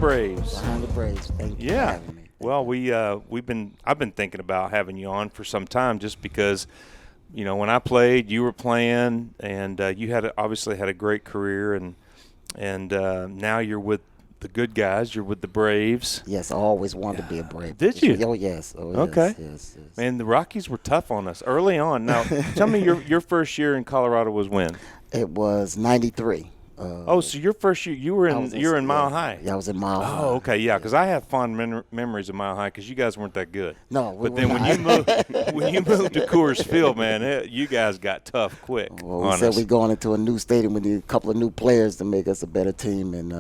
Braves. Behind the Braves. Thank you for Yeah. having me. Well, I've been thinking about having you on for some time, just because, when I played, you were playing, and you obviously had a great career, and now you're with the good guys. You're with the Braves. Yes, I always wanted to be a Brave. Did you? Oh, yes. Oh, Okay. Yes. Man, the Rockies were tough on us early on. Now, tell me your first year in Colorado was when? It was 93. So your first year, you were in Mile High. Yeah, I was in Mile High. Oh, okay, yeah, because I have fond memories of Mile High because you guys weren't that good. No, but then when you moved to Coors Field, man, you guys got tough quick. Well, we said we're going into a new stadium with a couple of new players to make us a better team, and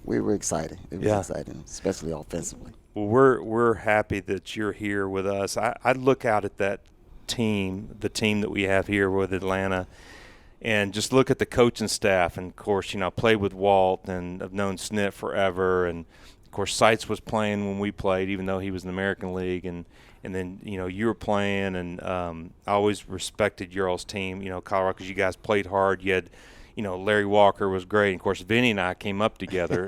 we were excited. It was exciting, especially offensively. Well, we're happy that you're here with us. I look out at that team, the team that we have here with Atlanta, and just look at the coaching staff. And, of course, I played with Walt and I've known Snit forever. And, of course, Seitz was playing when we played, even though he was in the American League. And then, you were playing. And I always respected your all's team, Colorado, because you guys played hard. You had, Larry Walker was great. And, of course, Vinny and I came up together.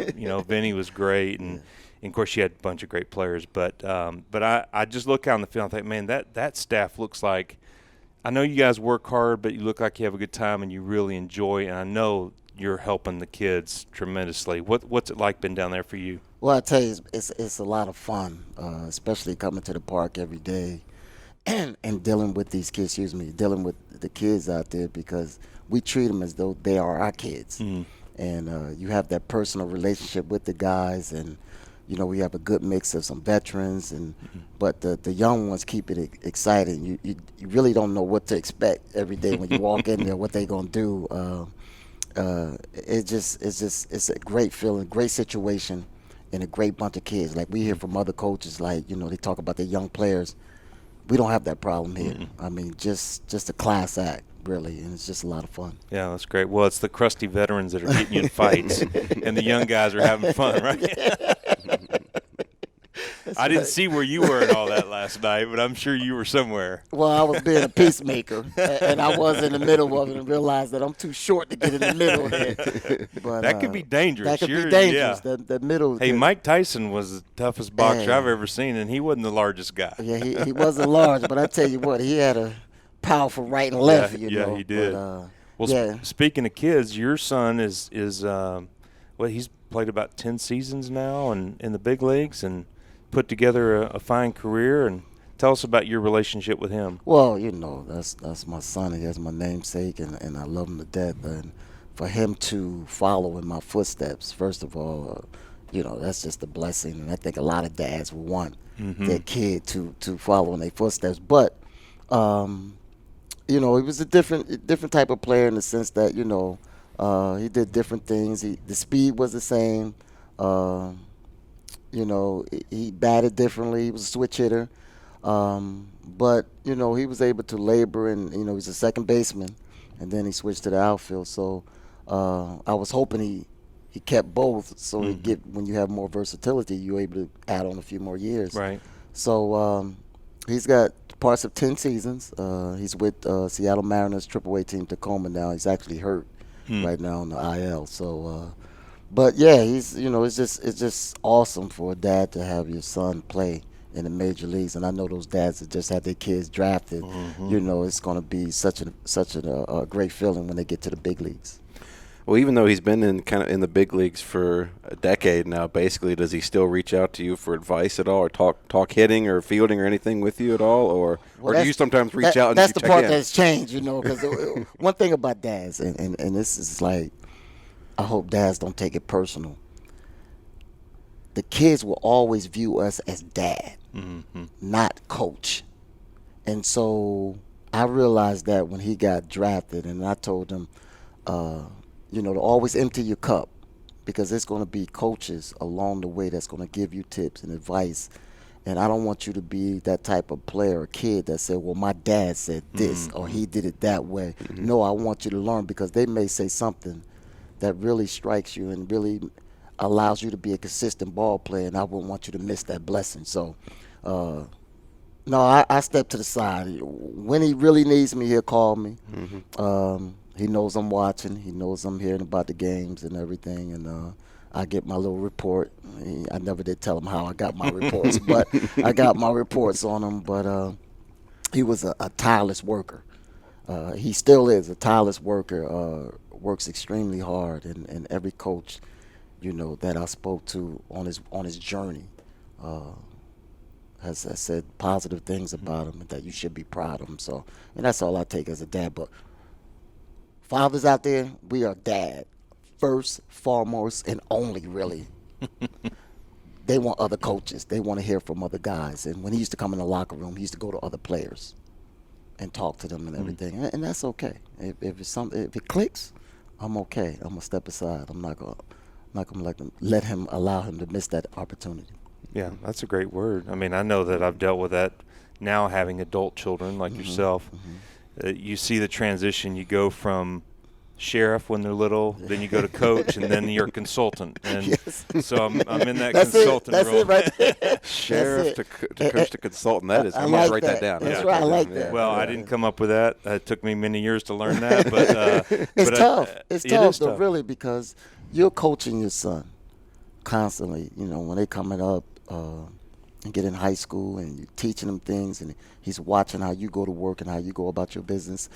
Vinny was great. And, of course, you had a bunch of great players. But I just look out on the field and think, man, that staff looks like – I know you guys work hard, but you look like you have a good time and you really enjoy. And I know you're helping the kids tremendously. What's it like been down there for you? Well, I tell you, it's a lot of fun, especially coming to the park every day and dealing with these kids. Dealing with the kids out there, because we treat them as though they are our kids. Mm-hmm. And you have that personal relationship with the guys, and we have a good mix of some veterans, but the young ones keep it exciting. You really don't know what to expect every day when you walk in there, what they're gonna do. It's a great feeling, great situation, and a great bunch of kids. Like we hear from other coaches, like they talk about the young players. We don't have that problem here. I mean, just a class act, really, and it's just a lot of fun. Yeah, that's great. Well, it's the crusty veterans that are getting you in fights, and the young guys are having fun, right? I didn't see where you were and all that last night, but I'm sure you were somewhere. Well, I was being a peacemaker, and I was in the middle of it and realized that I'm too short to get in the middle there. But, that could be dangerous. That could be dangerous. Yeah. That middle. Hey, Mike Tyson was the toughest boxer I've ever seen, and he wasn't the largest guy. Yeah, he wasn't large, but I tell you what, he had a powerful right and left. Yeah, he did. But, speaking of kids, your son is he's played about 10 seasons now and in the big leagues and put together a fine career. And tell us about your relationship with him. Well, that's my son. He has my namesake, and I love him to death. And for him to follow in my footsteps, first of all, that's just a blessing. And I think a lot of dads would want their kid to follow in their footsteps. But he was a different type of player in the sense that he did different things. The speed was the same. He batted differently. He was a switch hitter. But, he was able to labor, and, he was a second baseman, and then he switched to the outfield. So I was hoping he kept both, so when you have more versatility, you're able to add on a few more years. Right. So he's got parts of 10 seasons. He's with Seattle Mariners AAA team Tacoma now. He's actually hurt right now on the IL. So but yeah, he's it's just awesome for a dad to have your son play in the major leagues, and I know those dads that just had their kids drafted. It's going to be such a great feeling when they get to the big leagues. Well, even though he's been in the big leagues for a decade now, basically, does he still reach out to you for advice at all, or talk hitting or fielding or anything with you at all, or do you sometimes reach out and that's you the part in? That's changed, because one thing about dads, and this is like, I hope dads don't take it personal. The kids will always view us as dad, not coach. And so I realized that when he got drafted, and I told him, to always empty your cup, because there's going to be coaches along the way that's going to give you tips and advice. And I don't want you to be that type of player or kid that said, well, my dad said this or he did it that way. No, I want you to learn, because they may say something that really strikes you and really allows you to be a consistent ball player, and I wouldn't want you to miss that blessing. So, I step to the side. When he really needs me, he'll call me. He knows I'm watching. He knows I'm hearing about the games and everything, and I get my little report. I never did tell him how I got my reports, but I got my reports on him. But he was a tireless worker. He still is a tireless worker. Works extremely hard, and every coach, that I spoke to on his journey, has said positive things about him and that you should be proud of him. So, and that's all I take as a dad. But fathers out there, we are dad first, foremost, and only, really. They want other coaches. They want to hear from other guys. And when he used to come in the locker room, he used to go to other players and talk to them and everything. And that's okay. If it clicks, I'm okay. I'm gonna step aside. I'm not gonna allow him to miss that opportunity. Yeah, that's a great word. I mean, I know that I've dealt with that now, having adult children like yourself. You see the transition. You go from sheriff when they're little, then you go to coach, and then you're a consultant. And Yes. so I'm in that consultant That's role. it right there. Sheriff to coach to consultant. That is. I I'm going like to write that down. That's Yeah. right. I like that. Well, I didn't come up with that. It took me many years to learn that. But It's tough. It's it tough, is though, tough. really, because you're coaching your son constantly. When they coming up and get in high school, and you're teaching them things, and he's watching how you go to work and how you go about your business,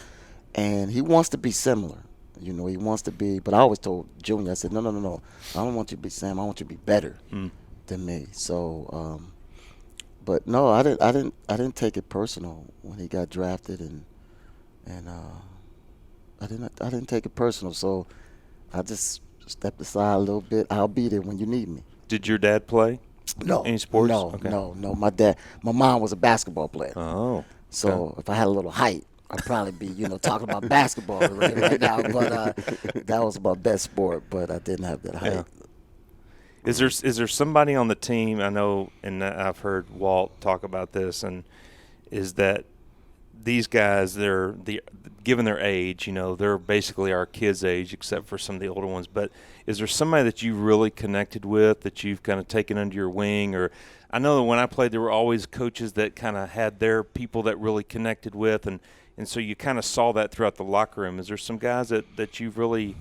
and he wants to be similar. He wants to be. But I always told Junior, I said, no. I don't want you to be Sam. I want you to be better than me. So, but no, I didn't take it personal when he got drafted, and I didn't take it personal. So I just stepped aside a little bit. I'll be there when you need me. Did your dad play? No. Any sports? No, Okay. no. My mom was a basketball player. Oh. So if I had a little height, I'd probably be, talking about basketball right now. But that was my best sport. But I didn't have that height. Yeah. Is there somebody on the team, I know, and I've heard Walt talk about this, and is that these guys, given their age, they're basically our kids' age, except for some of the older ones. But is there somebody that you really connected with, that you've kind of taken under your wing? Or I know that when I played, there were always coaches that kind of had their people that really connected with, and so you kind of saw that throughout the locker room. Is there some guys that you've really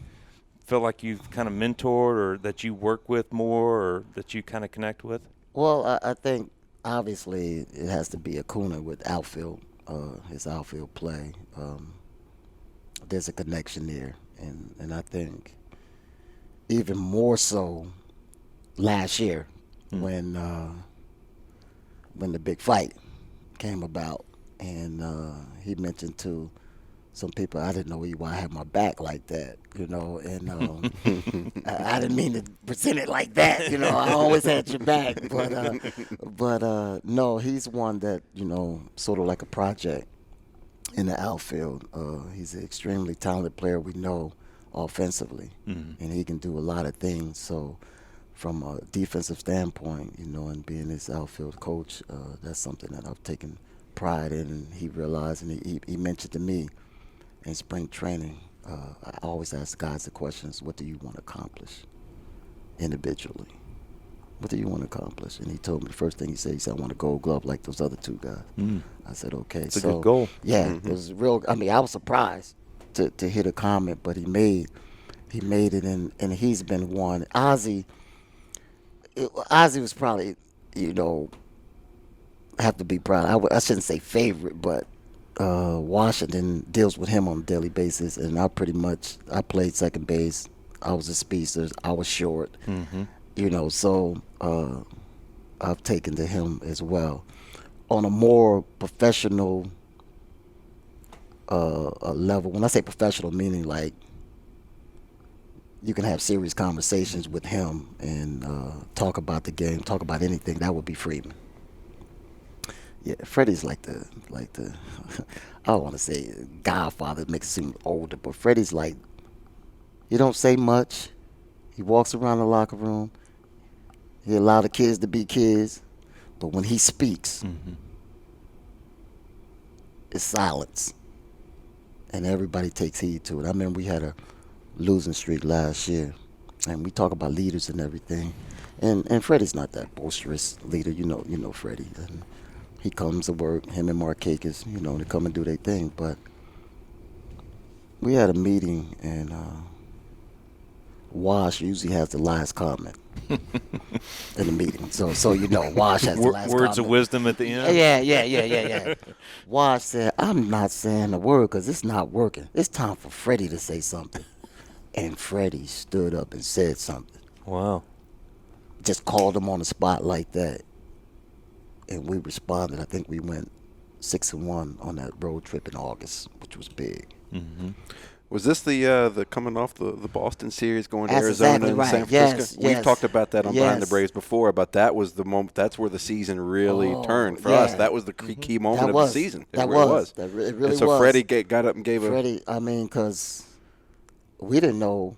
feel like you've kind of mentored, or that you work with more, or that you kind of connect with? Well, I think obviously it has to be Acuña with outfield, his outfield play. There's a connection there, and I think even more so last year when the big fight came about, and he mentioned to some people, I didn't know why I had my back like that, and I didn't mean to present it like that, I always had your back, but no, he's one that, sort of like a project in the outfield. He's an extremely talented player, we know, offensively, and he can do a lot of things. So from a defensive standpoint, and being his outfield coach, that's something that I've taken pride in, and he realized, and he mentioned to me in spring training, I always ask guys the questions, what do you want to accomplish individually? What do you want to accomplish? And he told me, the first thing he said, I want a gold glove like those other two guys. I said, okay. It's a good goal. Yeah, it was real. I mean, I was surprised to hear the comment, but he made it, and he's been one. Ozzie was probably, have to be proud. I shouldn't say favorite, but Washington deals with him on a daily basis, and I played second base. I was a speedster. I was short. So I've taken to him as well. On a more professional level, when I say professional, meaning like you can have serious conversations with him and talk about the game, talk about anything, that would be Freeman. Yeah, Freddie's like the I don't want to say godfather, makes it seem older, but Freddie's like, he don't say much. He walks around the locker room. He allow the kids to be kids, but when he speaks, it's silence, and everybody takes heed to it. I remember we had a losing streak last year, and we talk about leaders and everything, and Freddie's not that boisterous leader, you know Freddie. And he comes to work, him and Markakis, they come and do their thing. But we had a meeting, and Wash usually has the last comment in the meeting. So Wash has the last words comment. of wisdom at the end. Yeah. Wash said, "I'm not saying a word because it's not working. It's time for Freddie to say something." And Freddie stood up and said something. Wow. Just called him on the spot like that. And we responded. I think we went 6-1 on that road trip in August, which was big. Mm-hmm. Was this the coming off the Boston series, going to That's Arizona exactly and right. San Francisco? Yes. We've talked about that on Behind the Yes. Braves before, but that was the moment. That's where the season really turned for us. That was the key moment of the season. It really was. It really and so was. Freddie got up and gave Freddie, because we didn't know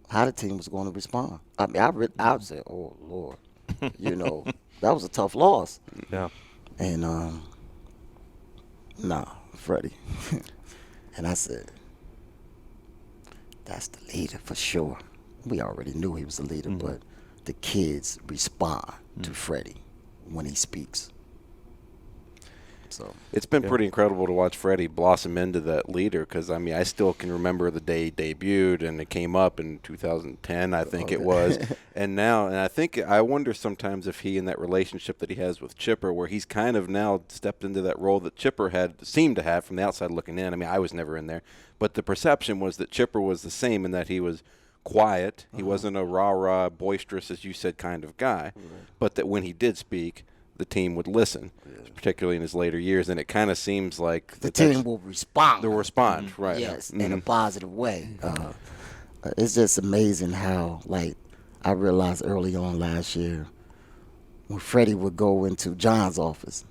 how the team was going to respond. I mean, I said, "Oh Lord," that was a tough loss. Yeah. And Freddie, and I said, "That's the leader for sure." We already knew he was the leader, but the kids respond to Freddie when he speaks. So It's been pretty incredible to watch Freddie blossom into that leader because, I still can remember the day he debuted, and it came up in 2010, I think it was. And I wonder sometimes if he, in that relationship that he has with Chipper, where he's kind of now stepped into that role that Chipper seemed to have from the outside looking in. I was never in there. But the perception was that Chipper was the same in that he was quiet. He wasn't a rah-rah, boisterous, as you said, kind of guy. But that when he did speak, the team would listen, particularly in his later years, and it kind of seems like the team will respond. They'll respond, right? Yes, in a positive way. It's just amazing how, I realized early on last year when Freddie would go into John's office,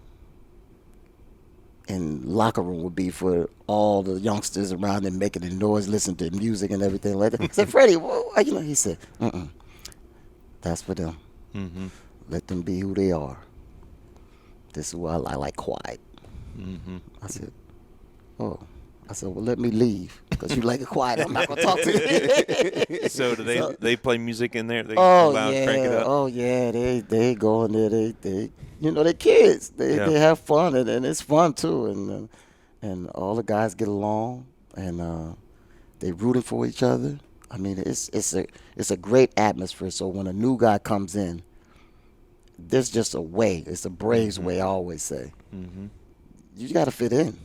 and locker room would be for all the youngsters around him making the noise, listening to music and everything like that. I said, "Freddie, he said, that's for them. Mm-hmm. Let them be who they are. This is why I like quiet." Mm-hmm. I said, well, let me leave because you like it quiet. I'm not going to talk to you. So do they play music in there? They go loud and crank it up? Oh, yeah. They go in there. They're kids. They have fun, and it's fun, too. And all the guys get along, and they rooting for each other. It's a great atmosphere. So when a new guy comes in, there's just a way. It's a Braves way, I always say. Mm-hmm. You got to fit in,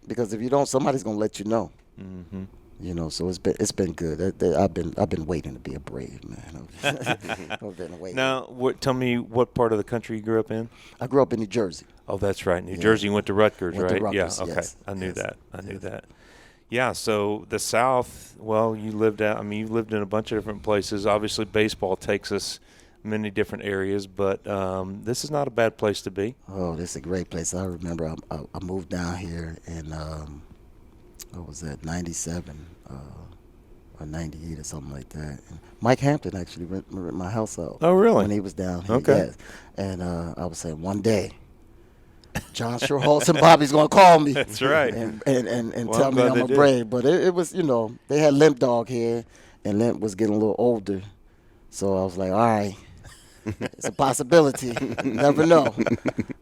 because if you don't, somebody's gonna let you know. Mm-hmm. So it's been good. I've been waiting to be a Brave, man. I've been waiting. Now, tell me what part of the country you grew up in? I grew up in New Jersey. Oh, that's right, New Jersey. You went to Rutgers, Went to right? Rutgers, yeah. Okay, yes. I knew Yes. that. Yeah. So the South. Well, you lived out. You lived in a bunch of different places. Obviously, baseball takes us many different areas, but this is not a bad place to be. Oh, this is a great place. I remember I moved down here in what was that, 97 or 98 or something like that. And Mike Hampton actually rent my house out. Oh, really? When he was down here. Okay. Yes. And I was saying one day, John Sherholtz and Bobby's gonna call me. That's right. And Well, tell I'm me glad I'm they a did. Brave. But it was, they had Limp Dog here, and Limp was getting a little older. So I was like, all right, it's a possibility. Never know.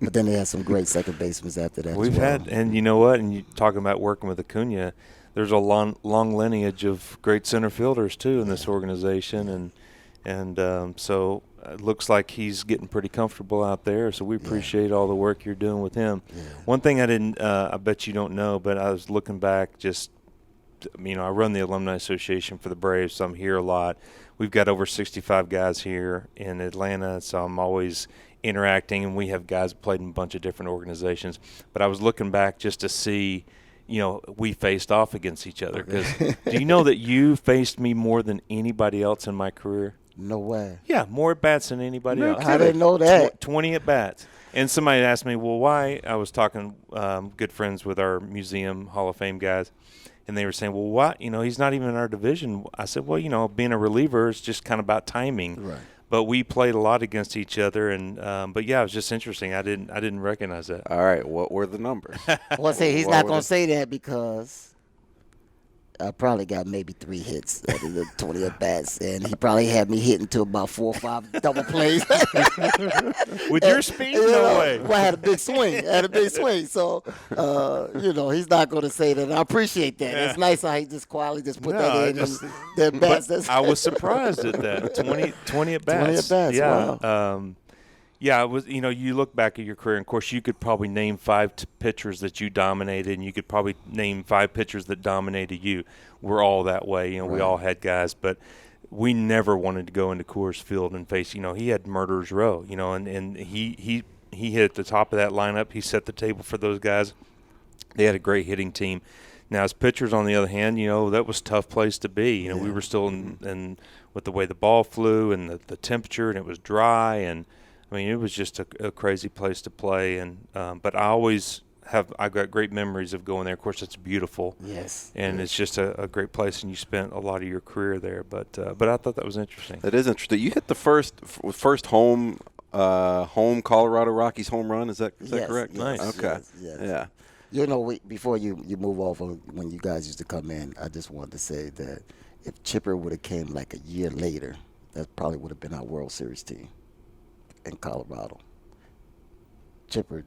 But then they had some great second basemen after that. We've as well. had, and you know what? And you talking about working with Acuña, there's a long lineage of great center fielders too in this organization, and so it looks like he's getting pretty comfortable out there. So we appreciate all the work you're doing with him. Yeah. One thing I bet you don't know, but I was looking back. I run the Alumni Association for the Braves, so I'm here a lot. We've got over 65 guys here in Atlanta, so I'm always interacting, and we have guys that played in a bunch of different organizations. But I was looking back just to see, we faced off against each other. Because do you know that you faced me more than anybody else in my career? No way. Yeah, more at-bats than anybody else. I didn't know that. 20 at-bats. And somebody asked me, well, why? I was talking good friends with our museum Hall of Fame guys. And they were saying, well, what? He's not even in our division. I said, well, being a reliever is just kind of about timing. Right. But we played a lot against each other, and but yeah, it was just interesting. I didn't recognize that. All right, what were the numbers? Well, he's not going to say that because I probably got maybe 3 hits out of the 20 at bats, and he probably had me hitting to about 4 or 5 double plays. With your speed, no way. Well, I had a big swing. So, he's not going to say that. And I appreciate that. Yeah. It's nice how he just quietly just put that in. But The bats. I was surprised at that. 20 at bats. 20 at bats. Yeah. Wow. Yeah, it was. You look back at your career, and of course, you could probably name 5 pitchers that you dominated, and you could probably name 5 pitchers that dominated you. We're all that way. We all had guys, but we never wanted to go into Coors Field and face. He had Murderers Row. And he hit at the top of that lineup. He set the table for those guys. They had a great hitting team. Now, as pitchers, on the other hand, that was a tough place to be. We were still in with the way the ball flew and the temperature, and it was dry, and it was just a crazy place to play, but I got great memories of going there. Of course, it's beautiful. Yes. And it's just a great place, and you spent a lot of your career there. But I thought that was interesting. That is interesting. You hit the first home Colorado Rockies home run. Is that correct? Nice. Okay. Yes. Yeah. Before you move off on when you guys used to come in, I just wanted to say that if Chipper would have came like a year later, that probably would have been our World Series team in Colorado. Chipper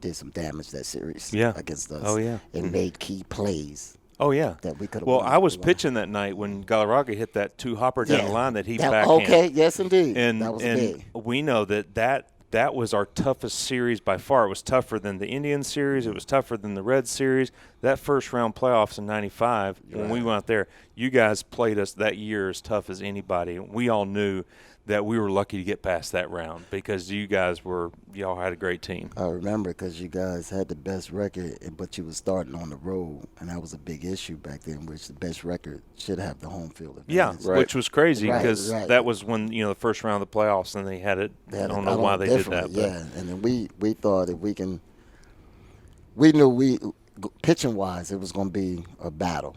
did some damage that series against us. Oh, yeah. And made key plays. Oh, yeah. That we could have I was pitching that night when Galarraga hit that 2-hopper down the line that he backhanded. Okay, yes, indeed. And that was big. We know that was our toughest series by far. It was tougher than the Indian series. It was tougher than the Red series. That first-round playoffs in '95, when we went out there, you guys played us that year as tough as anybody. We all knew that we were lucky to get past that round because y'all had a great team. I remember because you guys had the best record, but you were starting on the road, and that was a big issue back then, which the best record should have the home field advantage. Yeah, which was crazy because that was when, the first round of the playoffs, and they had it. I don't know why they did that. Yeah, and then we thought if we knew pitching-wise, it was going to be a battle.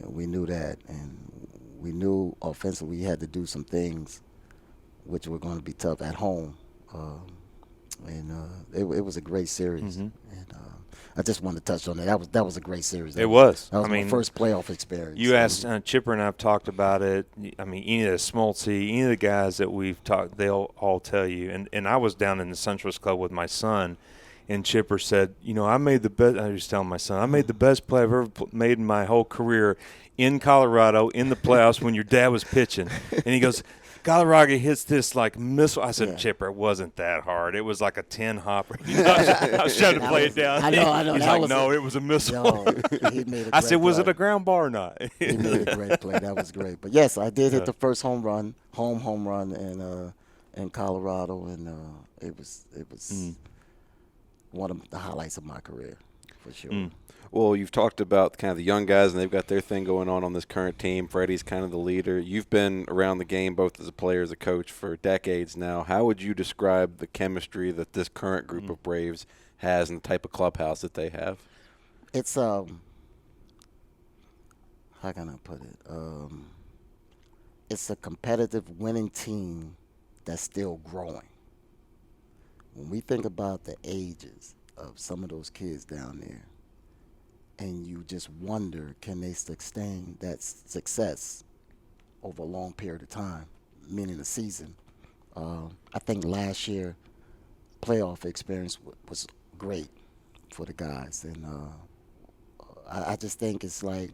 We knew that, and we knew offensively we had to do some things which were going to be tough at home. It was a great series. And I just wanted to touch on that. That was a great series. It was. That was my first playoff experience. You asked Chipper and I've talked about it. Any of the Smoltzy, any of the guys that we've talked, they'll all tell you. And I was down in the Centralist Club with my son, and Chipper said, I made the best. I was telling my son, I made the best play I've ever made in my whole career in Colorado in the playoffs when your dad was pitching. And he goes, Galarraga hits this like missile. I said, Chipper, it wasn't that hard. It was like a 10-hopper. I was trying to play it down. I know. He's like, no, it was a missile. He made a I said, was play. it a ground bar or not? He made a great play. That was great. But, yes, I did hit the first home run in Colorado, and it was one of the highlights of my career for sure. Well, you've talked about kind of the young guys, and they've got their thing going on this current team. Freddie's kind of the leader. You've been around the game both as a player as a coach for decades now. How would you describe the chemistry that this current group of Braves has and the type of clubhouse that they have? It's how can I put it? It's a competitive winning team that's still growing. When we think about the ages of some of those kids down there, and you just wonder, can they sustain that success over a long period of time, meaning a season? I think last year playoff experience was great for the guys. And I just think it's like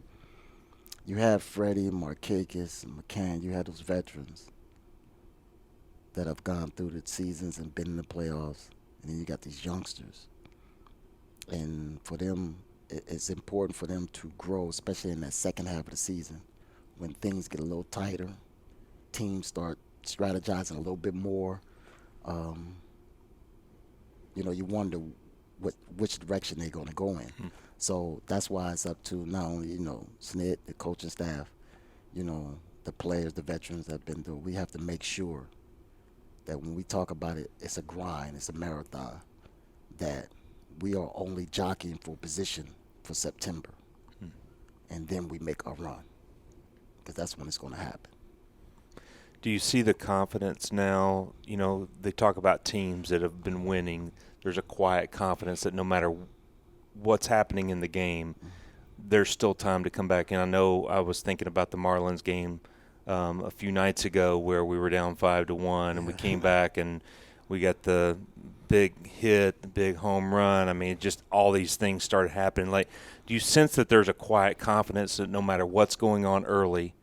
you have Freddie, Markakis, and McCann. You have those veterans that have gone through the seasons and been in the playoffs. And then you got these youngsters. And for them, it's important for them to grow, especially in that second half of the season when things get a little tighter, teams start strategizing a little bit more. You wonder which direction they're going to go in. So that's why it's up to not only, SNIT, the coaching staff, the players, the veterans that have been through. We have to make sure that when we talk about it, it's a grind, it's a marathon, that we are only jockeying for position for September. And then we make our run, because that's when it's going to happen. Do you see the confidence now? They talk about teams that have been winning. There's a quiet confidence that no matter what's happening in the game, there's still time to come back. And I know I was thinking about the Marlins game a few nights ago where we were down 5-1, and we came back and we got the big hit, the big home run. I mean, just all these things started happening. Like, do you sense that there's a quiet confidence that no matter what's going on early,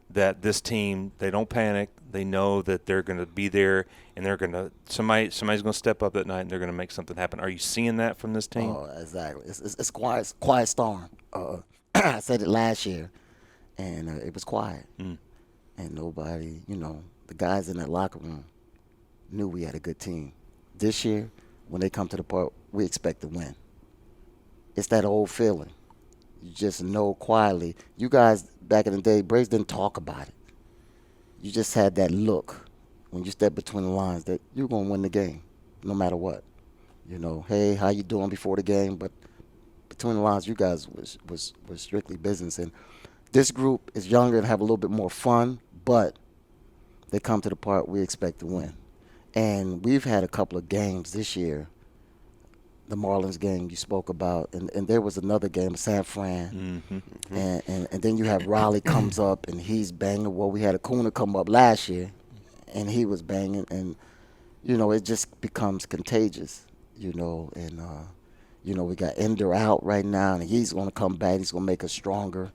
that this team, they don't panic, they know that they're going to be there, and they're going to somebody's going to step up that night and they're going to make something happen? Are you seeing that from this team? Oh, exactly. It's quiet storm. I said it last year, and it was quiet, and nobody, the guys in that locker room knew we had a good team. This year, when they come to the park, we expect to win. It's that old feeling. You just know quietly. You guys back in the day, Braves didn't talk about it. You just had that look when you step between the lines that you're going to win the game no matter what. Hey, how you doing before the game? But between the lines, you guys was strictly business. And this group is younger and have a little bit more fun, but they come to the park, we expect to win. And we've had a couple of games this year. The Marlins game you spoke about, and there was another game, San Fran, and then you have Raleigh comes up and he's banging. Well, we had Acuña come up last year, and he was banging, and it just becomes contagious, and we got Ender out right now, and he's going to come back. He's going to make us stronger,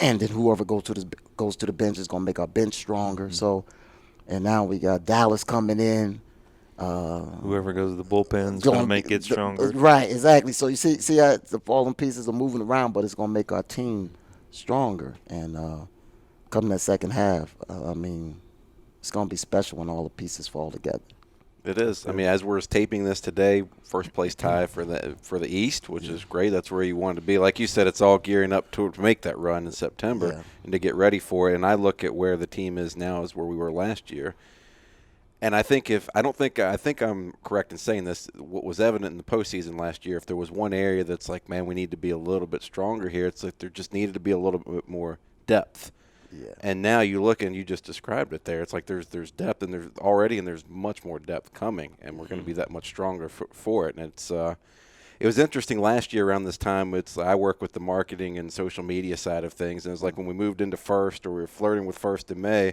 and then whoever goes to the bench is going to make our bench stronger. So, and now we got Dallas coming in. Whoever goes to the bullpen is going to make it stronger. Right, exactly. So you see how the falling pieces are moving around, but it's going to make our team stronger. And come that second half, it's going to be special when all the pieces fall together. It is. I mean, as we're taping this today, first place tie for the East, which is great. That's where you want to be. Like you said, it's all gearing up to make that run in September and to get ready for it. And I look at where the team is now is where we were last year. And I think I think I'm correct in saying this. What was evident in the postseason last year, if there was one area that's like, man, we need to be a little bit stronger here, it's like there just needed to be a little bit more depth. Yeah. And now you look and you just described it there. It's like there's depth and there's much more depth coming, and we're going to be that much stronger for it. And it was interesting last year around this time. I work with the marketing and social media side of things, and it's like when we moved into first or we were flirting with first in May.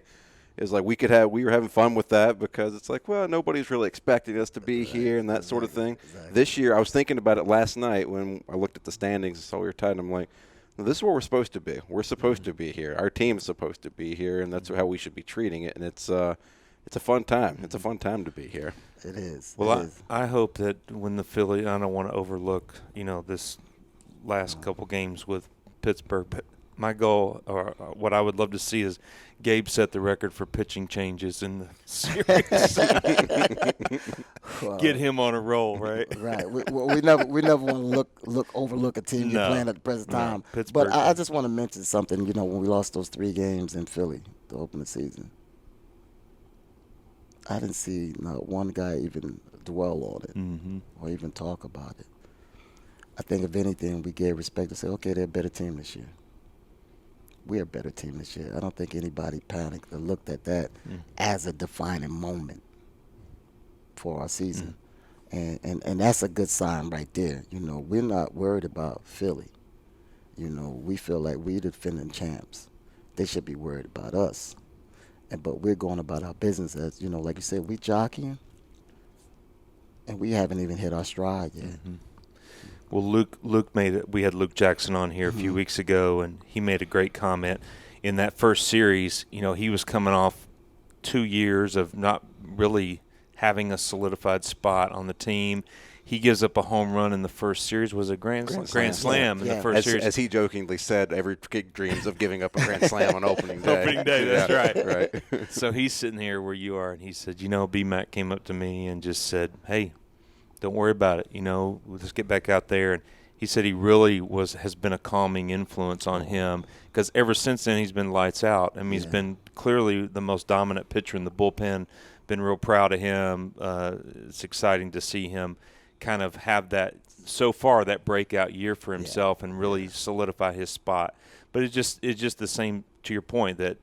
It's like we were having fun with that because it's like, well, nobody's really expecting us to be here and that sort of thing. Exactly. This year, I was thinking about it last night when I looked at the standings and saw we were tied, and I'm like, well, this is where we're supposed to be. We're supposed to be here. Our team's supposed to be here, and that's how we should be treating it. And it's a fun time. It's a fun time to be here. It is. Well, I hope that when the Philly, I don't want to overlook, this last couple games with Pittsburgh, but my goal, or what I would love to see, is Gabe set the record for pitching changes in the series. Get him on a roll, right? Right. We never want to overlook a team you're playing at the present time. But I just want to mention something. When we lost those 3 games in Philly to open the season, I didn't see not one guy even dwell on it or even talk about it. I think if anything, we gave respect to say, okay, they're a better team this year. We're a better team this year. I don't think anybody panicked or looked at that as a defining moment for our season. And that's a good sign right there. We're not worried about Philly. We feel like we're the defending champs. They should be worried about us. But we're going about our business as, like you said, we jockeying, and we haven't even hit our stride yet. Well, Luke made it. We had Luke Jackson on here a few weeks ago, and he made a great comment. In that first series, he was coming off 2 years of not really having a solidified spot on the team. He gives up a home run in the first series. Was a grand slam in the first series. As he jokingly said, every kid dreams of giving up a grand slam on opening day. Opening day, that's right. So he's sitting here where you are, and he said, B-Mac came up to me and just said, hey, don't worry about it. We'll just get back out there. And he said he really has been a calming influence on him because ever since then he's been lights out. He's been clearly the most dominant pitcher in the bullpen. Been real proud of him. It's exciting to see him kind of have that breakout year for himself and really solidify his spot. But it's just the same to your point that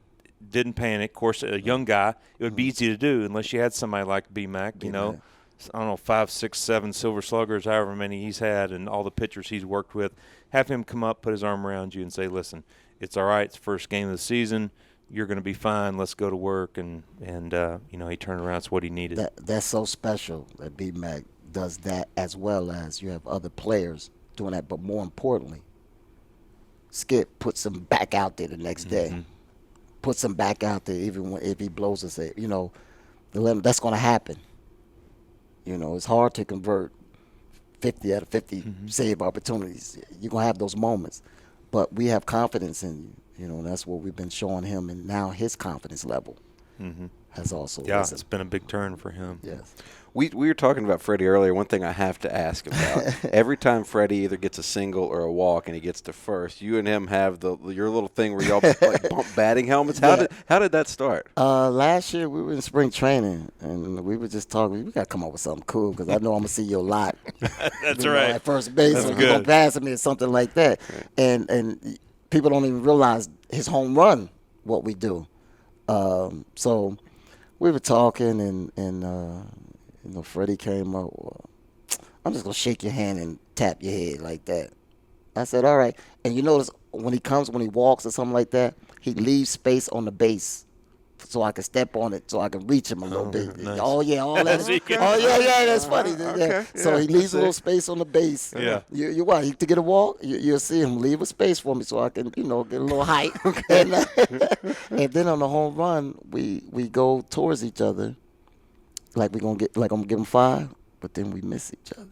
didn't panic. Of course, a young guy, it would be easy to do unless you had somebody like B-Mac, I don't know, 5, 6, 7 Silver Sluggers, however many he's had, and all the pitchers he's worked with. Have him come up, put his arm around you, and say, "Listen, it's all right. It's the first game of the season. You're going to be fine. Let's go to work." And he turned around. It's what he needed. That's so special that B-Mac does that, as well as you have other players doing that. But more importantly, Skip puts him back out there the next day. Puts him back out there even if he blows us. That's going to happen. It's hard to convert 50 out of 50 save opportunities. You're going to have those moments. But we have confidence in you. And that's what we've been showing him. And now his confidence level has also risen. It's been a big turn for him. Yes. We were talking about Freddie earlier. One thing I have to ask about: every time Freddie either gets a single or a walk, and he gets to first, you and him have your little thing where y'all like bump batting helmets. How did that start? Last year we were in spring training, and we were just talking. We got to come up with something cool because I know I'm gonna see you a lot. That's right. At first base, That's you're good. gonna pass me or something like that, and people don't even realize his home run. What we do, so we were talking, and Freddie came up. Well, I'm just gonna shake your hand and tap your head like that. I said, all right. And you notice when he walks or something like that, he leaves space on the base so I can step on it, so I can reach him a little bit. Nice. Oh yeah, all that. That's funny. Okay. So he leaves a little space on the base. Yeah. You what? To get a walk, you'll see him leave a space for me so I can, get a little height. And then on the home run, we go towards each other. Like I'm gonna give him 5, but then we miss each other.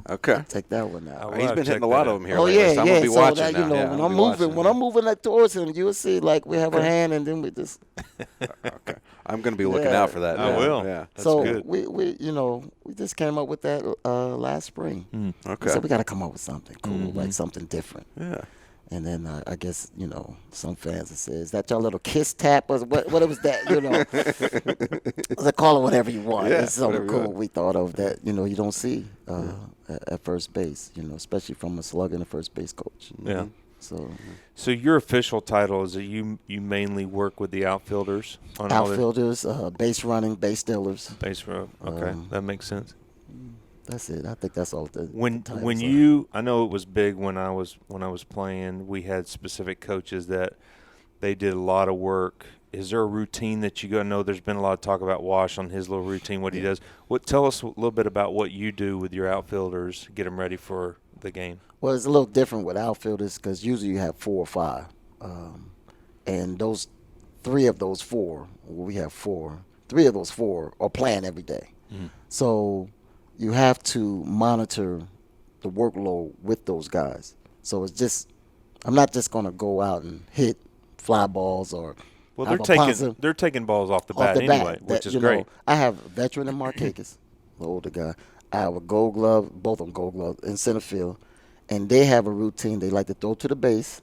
Okay. Take that one out. He's been hitting a lot of them here. Oh lately, yeah, so I'm gonna be so watching that, now. Yeah, when I'm moving like towards him, you'll see like we have a hand, and then we just. Okay. I'm gonna be looking out for that. I will. Yeah. That's so good. we just came up with that last spring. Okay. So we got to come up with something cool, like something different. Yeah. And then I guess some fans have said, "Is that your little kiss tap?" Or what was that? So call it whatever you want. Yeah, it's something whatever you cool we thought of that you don't see at first base. Especially from a slugger and a first base coach. Yeah. So your official title is that you mainly work with the outfielders on outfielders, base running, base stealers. base row. Okay, that makes sense. That's it. I think that's all. When I know it was big when I was playing. We had specific coaches that they did a lot of work. Is there a routine that you go? No, there's been a lot of talk about Wash on his little routine, what he does. Tell us a little bit about what you do with your outfielders, get them ready for the game. Well, it's a little different with outfielders because usually you have 4 or 5, and we have 4. 3 of those 4 are playing every day. So you have to monitor the workload with those guys. So I'm not just going to go out and hit fly balls or. Well, they're taking balls off the bat anyway, which is great. I have a veteran in Marquez, the older guy. I have a Gold Glove, both of them Gold Glove in center field, and they have a routine. They like to throw to the base,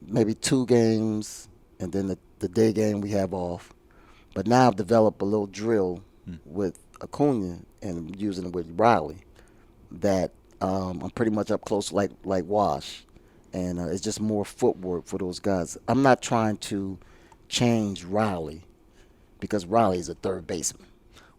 maybe 2 games, and then the day game we have off. But now I've developed a little drill with Acuña and using it with Riley that I'm pretty much up close like Wash. And it's just more footwork for those guys. I'm not trying to change Riley because Riley is a third baseman.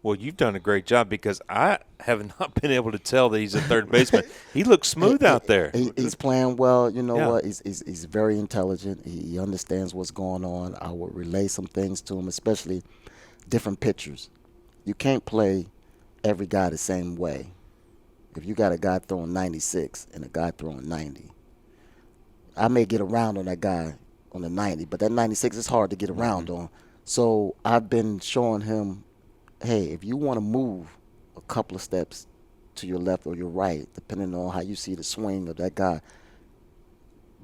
Well, you've done a great job because I have not been able to tell that he's a third baseman. He looks smooth out there. He's playing well. You know what? He's very intelligent. He understands what's going on. I will relay some things to him, especially different pitchers. You can't play every guy the same way. If you got a guy throwing 96 and a guy throwing 90, I may get around on that guy on the 90, but that 96 is hard to get around on. So I've been showing him, hey, if you want to move a couple of steps to your left or your right, depending on how you see the swing of that guy,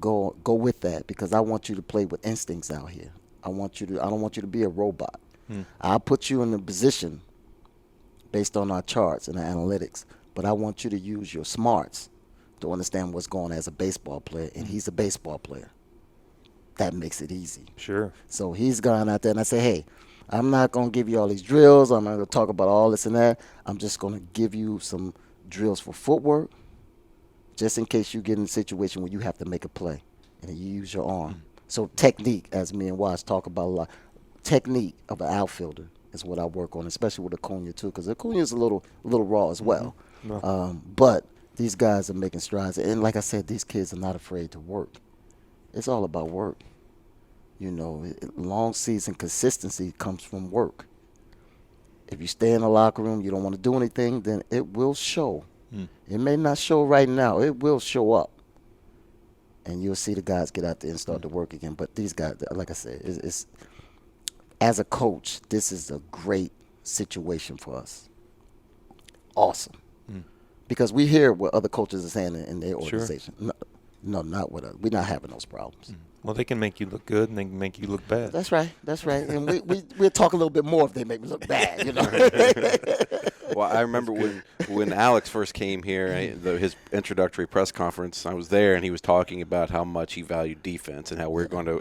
go with that because I want you to play with instincts out here. I don't want you to be a robot. I'll put you in a position based on our charts and our analytics, but I want you to use your smarts to understand what's going on as a baseball player, and he's a baseball player. That makes it easy. Sure. So he's gone out there, and I say, hey, I'm not going to give you all these drills. I'm not going to talk about all this and that. I'm just going to give you some drills for footwork just in case you get in a situation where you have to make a play and you use your arm. So technique, as me and Watts talk about a lot, technique of an outfielder is what I work on, especially with Acuña too, because Acuña is a little raw as well. Mm-hmm. But these guys are making strides, and like I said, these kids are not afraid to work. It's all about work. Long season consistency comes from work. If you stay in the locker room, you don't want to do anything, then it will show. It may not show right now. It will show up. And you'll see the guys get out there and start to work again. But these guys, like I said, it's as a coach, this is a great situation for us. Awesome. Because we hear what other coaches are saying in their organization. Sure. No, not with us. We're not having those problems. Well, they can make you look good and they can make you look bad. That's right. And we'll talk a little bit more if they make me look bad, Well, I remember when Alex first came here, his introductory press conference, I was there, and he was talking about how much he valued defense and how we're going to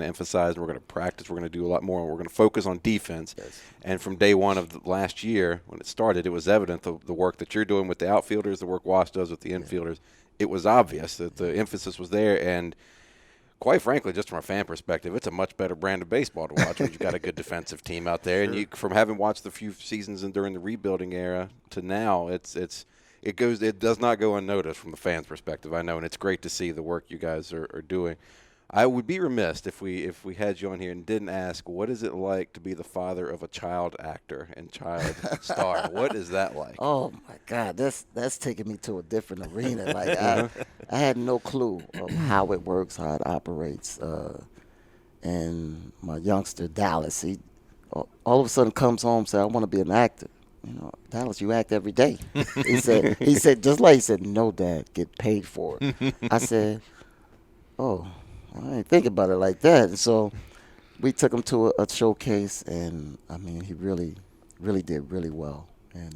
emphasize, we're going to practice, we're going to do a lot more, and we're going to focus on defense. Yes. And from day one of the last year, when it started, it was evident the work that you're doing with the outfielders, the work Wash does with the infielders. It was obvious that the emphasis was there, and quite frankly, just from a fan perspective, it's a much better brand of baseball to watch when you've got a good defensive team out there. Sure. And from having watched the few seasons and during the rebuilding era to now, it does not go unnoticed from the fans' perspective. I know, and it's great to see the work you guys are doing. I would be remiss if we had you on here and didn't ask, what is it like to be the father of a child actor and child star? What is that like? Oh my God, that's taking me to a different arena. Like I had no clue of how it works, how it operates. And my youngster Dallas, he all of a sudden comes home and said, "I want to be an actor." Dallas, you act every day. He said, just like he said, "No, Dad, get paid for it." I said, "Oh, I didn't think about it like that." And so we took him to a showcase, and I mean, he really, really did really well. And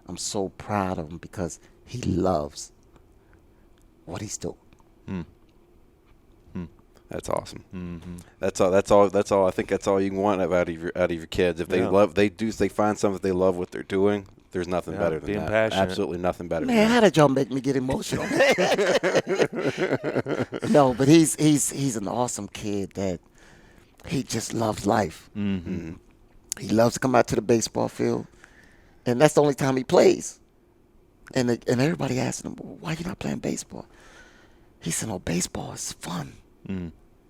I'm so proud of him because he loves what he's doing. That's awesome. Mm-hmm. That's all. I think that's all you can want out of your kids. If they find something they love what they're doing, there's nothing better than that. Passionate. Absolutely nothing better. Man, than that. how did y'all make me get emotional? No, but he's an awesome kid that he just loves life. Mm-hmm. He loves to come out to the baseball field, and that's the only time he plays. And everybody asking him, "Well, why you not playing baseball?" He said, "Oh, baseball is fun.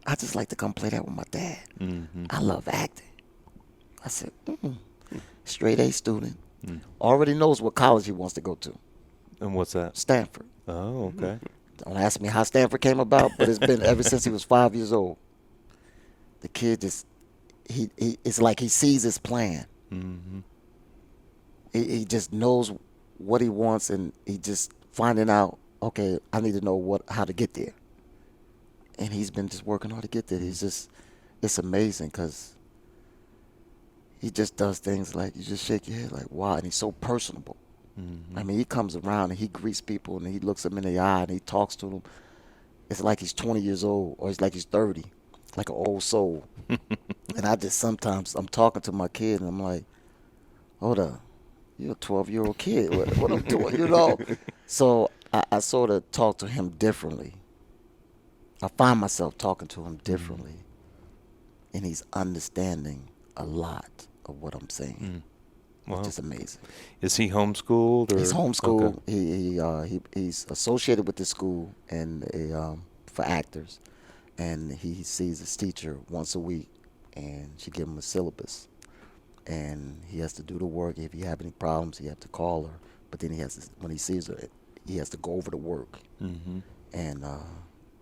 I just like to come play that with my dad. I love acting." I said, straight A student. Already knows what college he wants to go to. And what's that? Stanford. Oh, okay. Don't ask me how Stanford came about, but it's been ever since he was 5 years old. The kid just, it's like he sees his plan. He just knows what he wants, and he just finding out, okay, I need to know how to get there. And he's been just working hard to get there. It's amazing because he just does things like you just shake your head like, wow, and he's so personable. I mean, he comes around and he greets people and he looks them in the eye and he talks to them. It's like he's 20 years old or it's like he's 30, like an old soul. And sometimes I'm talking to my kid and I'm like, hold up, you're a 12-year-old kid. What I'm doing, So I sort of talk to him differently. I find myself talking to him differently, and he's understanding a lot of what I'm saying, which is amazing. Is he homeschooled? Or? He's homeschooled. Okay. He's associated with the school and for actors, and he sees his teacher once a week, and she gives him a syllabus, and he has to do the work. If he have any problems, he has to call her. But then when he sees her, he has to go over the work, and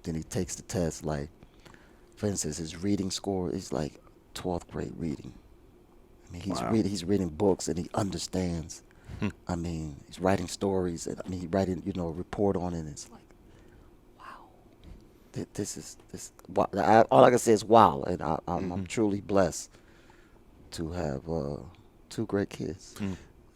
then he takes the test. Like, for instance, his reading score is like 12th grade reading. I mean, he's reading books and he understands. I mean, he's writing stories and he's writing, a report on it. And it's like, wow, this. All I can say is wow, and I'm truly blessed to have 2 great kids.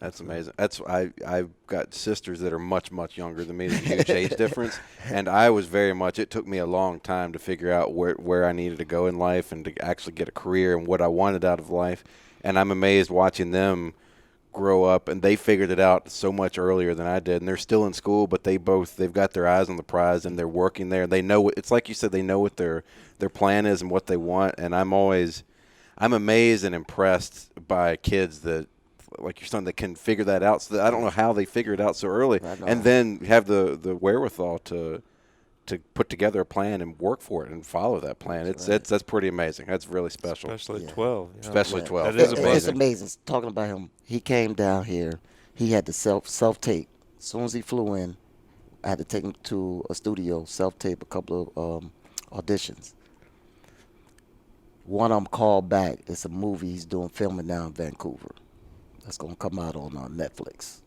That's amazing. I've got sisters that are much, much younger than me. There's a huge age difference. And I was it took me a long time to figure out where I needed to go in life and to actually get a career and what I wanted out of life. And I'm amazed watching them grow up, and they figured it out so much earlier than I did. And they're still in school, but they've got their eyes on the prize and they're working there. They know it's like you said, they know what their plan is and what they want. And I'm always I'm amazed and impressed by kids that, like your son, that can figure that out. So that I don't know how they figure it out so early, and then have the wherewithal to put together a plan and work for it and follow that plan. That's pretty amazing. That's really special. Especially 12. Especially 12. That is amazing. It's amazing. Talking about him, he came down here. He had to self-tape. As soon as he flew in, I had to take him to a studio, self-tape a couple of auditions. One of them called back. It's a movie he's filming now in Vancouver. That's going to come out on Netflix.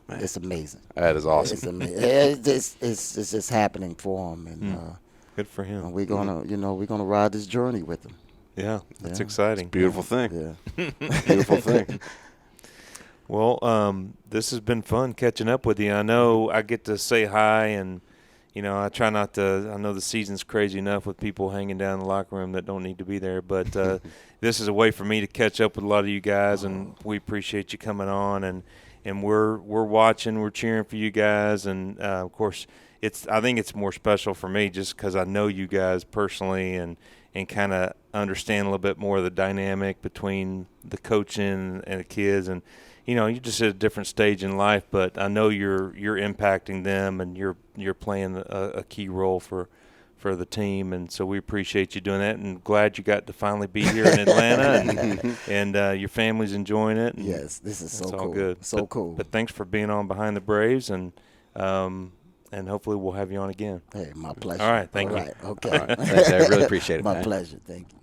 Man. It's amazing. That is awesome. It's amazing. It's just happening for him, and good for him. we're gonna ride this journey with him. Yeah, that's exciting. Beautiful thing. Yeah. Beautiful thing. Well, this has been fun catching up with you. I know I get to say hi, and I try not to. I know the season's crazy enough with people hanging down in the locker room that don't need to be there, but this is a way for me to catch up with a lot of you guys, and we appreciate you coming on, and we're watching, we're cheering for you guys, and of course, I think it's more special for me just because I know you guys personally and kind of understand a little bit more of the dynamic between the coaching and the kids, and you're just at a different stage in life, but I know you're impacting them, and you're playing a key role for the team, and so we appreciate you doing that, and glad you got to finally be here in Atlanta, and your family's enjoying it. And yes, this is so all cool. good. So cool. But thanks for being on Behind the Braves, and hopefully we'll have you on again. Hey, my pleasure. All right, thank you. All right, okay. All right. Thanks, I really appreciate it, My man. pleasure. Thank you.